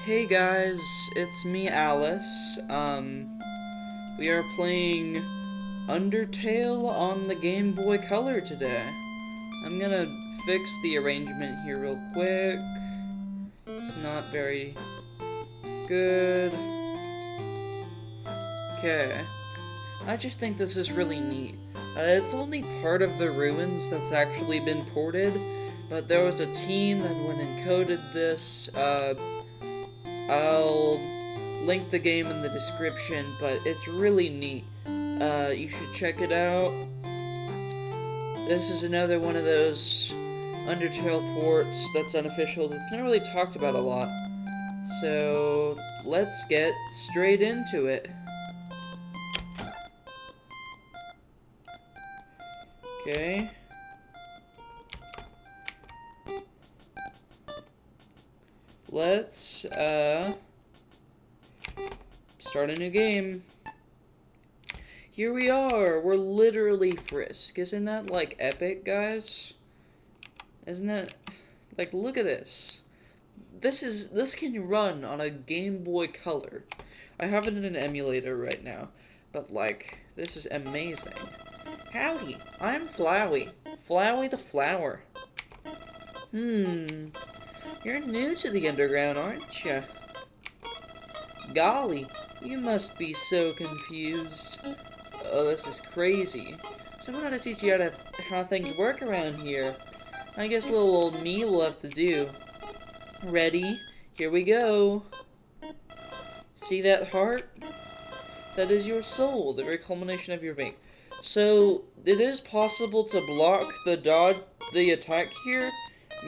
Hey guys, it's me, Alice. We are playing Undertale on the Game Boy Color today. I'm gonna fix the arrangement here real quick. It's not very good. Okay. I just think this is really neat. It's only part of the ruins that's actually been ported, but there was a team that went and coded this. I'll link the game in the description, but it's really neat. You should check it out. This is another one of those Undertale ports that's unofficial, that's not really talked about a lot. So, let's get straight into it. Okay. Let's, start a new game. Here we are! We're literally Frisk. Isn't that, like, epic, guys? Isn't that... Like, look at this. This can run on a Game Boy Color. I have it in an emulator right now. But, like, this is amazing. Howdy, I'm Flowey. Flowey the Flower. You're new to the underground, aren't you? Golly, you must be so confused. Oh, this is crazy. Someone ought to teach you how things work around here. I guess little old me will have to do. Ready? Here we go. See that heart? That is your soul, the very culmination of your vein. So, it is possible to block the attack here,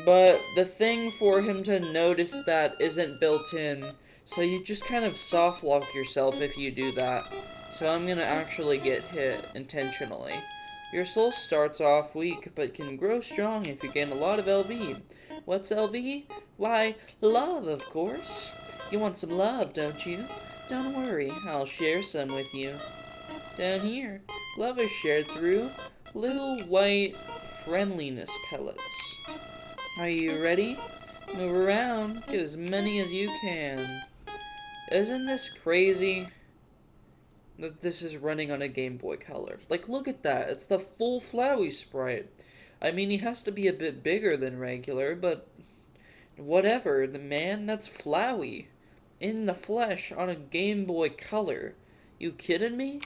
but the thing for him to notice that isn't built in, so you just kind of soft lock yourself if you do that. So I'm gonna actually get hit intentionally. Your soul starts off weak, but can grow strong if you gain a lot of LV. What's LV? Why, love, of course. You want some love, don't you? Don't worry, I'll share some with you. Down here, love is shared through little white friendliness pellets. Are you ready? Move around, get as many as you can. Isn't this crazy that this is running on a Game Boy Color? Like, look at that, it's the full Flowey sprite. I mean, he has to be a bit bigger than regular, but whatever, the man, that's Flowey. In the flesh on a Game Boy Color. You kidding me?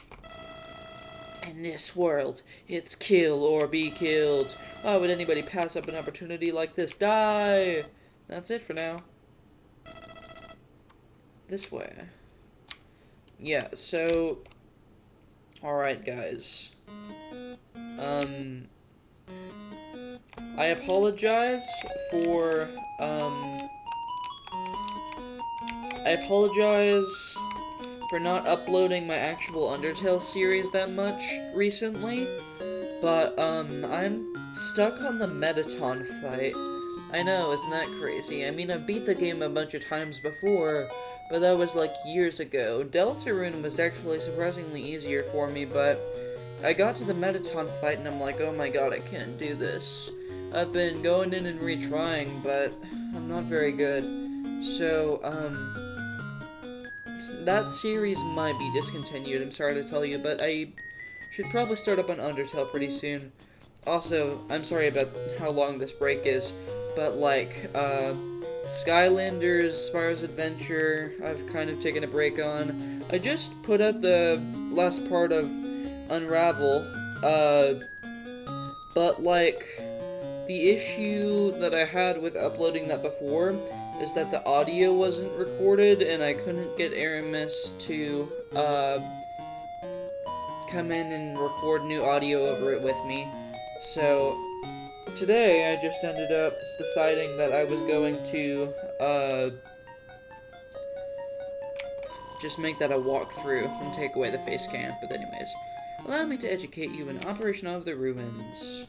In this world, it's kill or be killed. Why would anybody pass up an opportunity like this? Die! That's it for now. This way. Yeah, so... Alright, guys. I apologize for, not uploading my actual Undertale series that much recently, but, I'm stuck on the Metaton fight. I know, isn't that crazy? I mean, I've beat the game a bunch of times before, but that was, like, years ago. Deltarune was actually surprisingly easier for me, but I got to the Metaton fight and I'm like, oh my god, I can't do this. I've been going in and retrying, but I'm not very good. So, that series might be discontinued, I'm sorry to tell you, but I should probably start up on Undertale pretty soon. Also, I'm sorry about how long this break is, but like, Skylanders, Spyro's Adventure, I've kind of taken a break on. I just put out the last part of Unravel, but like, the issue that I had with uploading that before is that the audio wasn't recorded, and I couldn't get Aramis to, come in and record new audio over it with me. So, today I just ended up deciding that I was going to, just make that a walkthrough and take away the face cam. But anyways, allow me to educate you in Operation of the Ruins.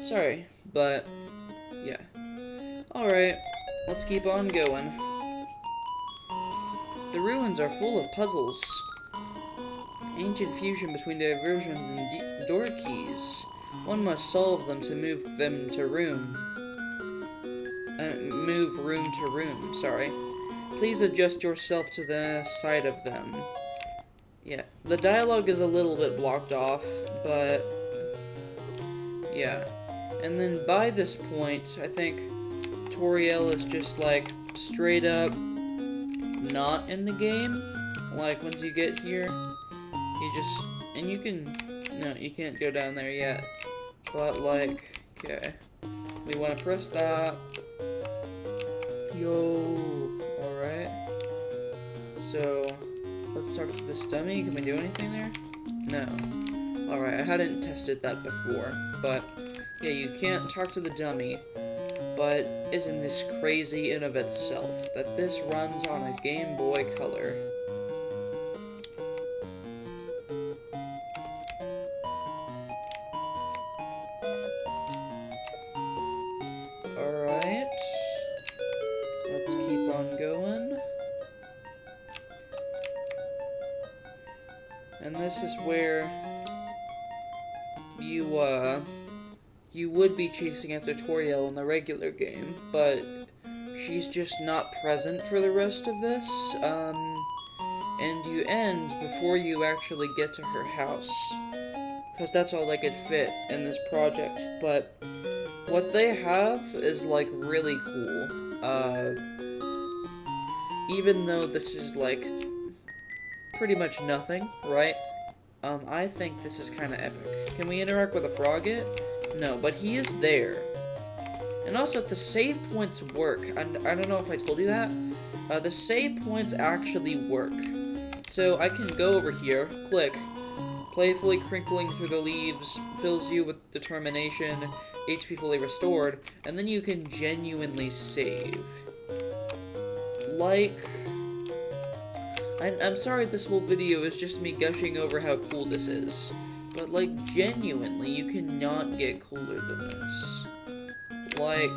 Sorry, but, yeah. Alright, let's keep on going. The ruins are full of puzzles. Ancient fusion between diversions and door keys. One must solve them to move them to room. Move room to room, sorry. please adjust yourself to the side of them. Yeah, the dialogue is a little bit blocked off, but yeah. And then by this point, I think Toriel is just like straight up not in the game. Like once you get here, you just, and you can, no, you can't go down there yet. But like, okay, we want to press that. Yo, alright. So, let's talk to this dummy. Can we do anything there? No. Alright, I hadn't tested that before, but yeah, you can't talk to the dummy. But isn't this crazy in of itself, that this runs on a Game Boy Color? Alright. Let's keep on going. And this is where you would be chasing after Toriel in the regular game, but she's just not present for the rest of this, and you end before you actually get to her house, because that's all they could fit in this project. But what they have is, like, really cool, even though this is, like, pretty much nothing, right? I think this is kind of epic. Can we interact with a frog yet? No, but he is there. And also, the save points work. I don't know if I told you that. The save points actually work. So I can go over here, click, playfully crinkling through the leaves, fills you with determination, HP fully restored, and then you can genuinely save. Like, I'm sorry this whole video is just me gushing over how cool this is, but like, genuinely, you cannot get cooler than this. Like,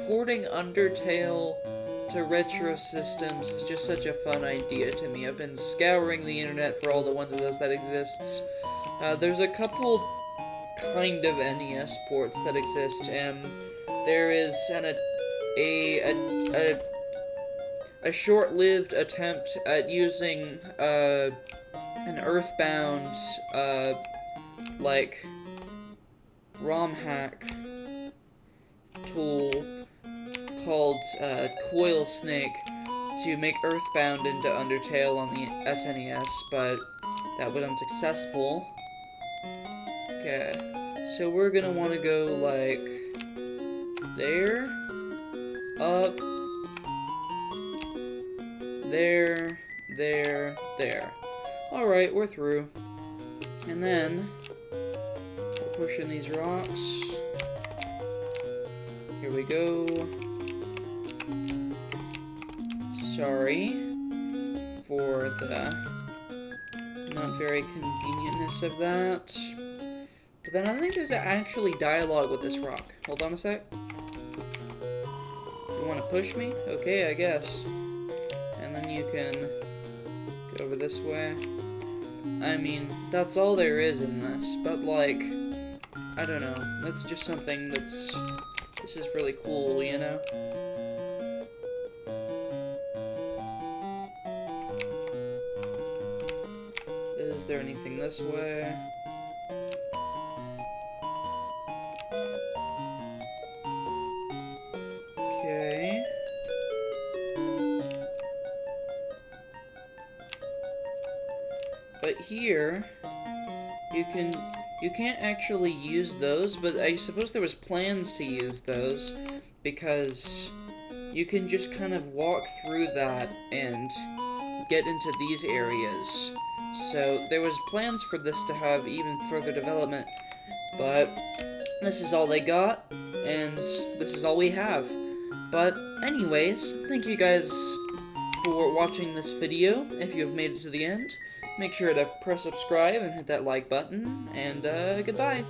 porting Undertale to retro systems is just such a fun idea to me. I've been scouring the internet for all the ones of those that exists. There's a couple kind of NES ports that exist, and there is a short-lived attempt at using an Earthbound like ROM hack tool called Coil Snake to make Earthbound into Undertale on the SNES, but that was unsuccessful. Okay, so we're gonna want to go like there, up, there, there. Alright, we're through. And then we're pushing these rocks. Here we go. Sorry for the not very convenientness of that. But then I think there's actually dialogue with this rock. Hold on a sec. You want to push me? Okay, I guess. And then you can go over this way. I mean, that's all there is in this, but like, I don't know, that's just something this is really cool, you know? Is there anything this way? Okay. But here, you can't actually use those, but I suppose there was plans to use those, because you can just kind of walk through that and get into these areas. So there was plans for this to have even further development, but this is all they got, and this is all we have. But anyways, thank you guys for watching this video. If you have made it to the end, make sure to press subscribe and hit that like button, and goodbye.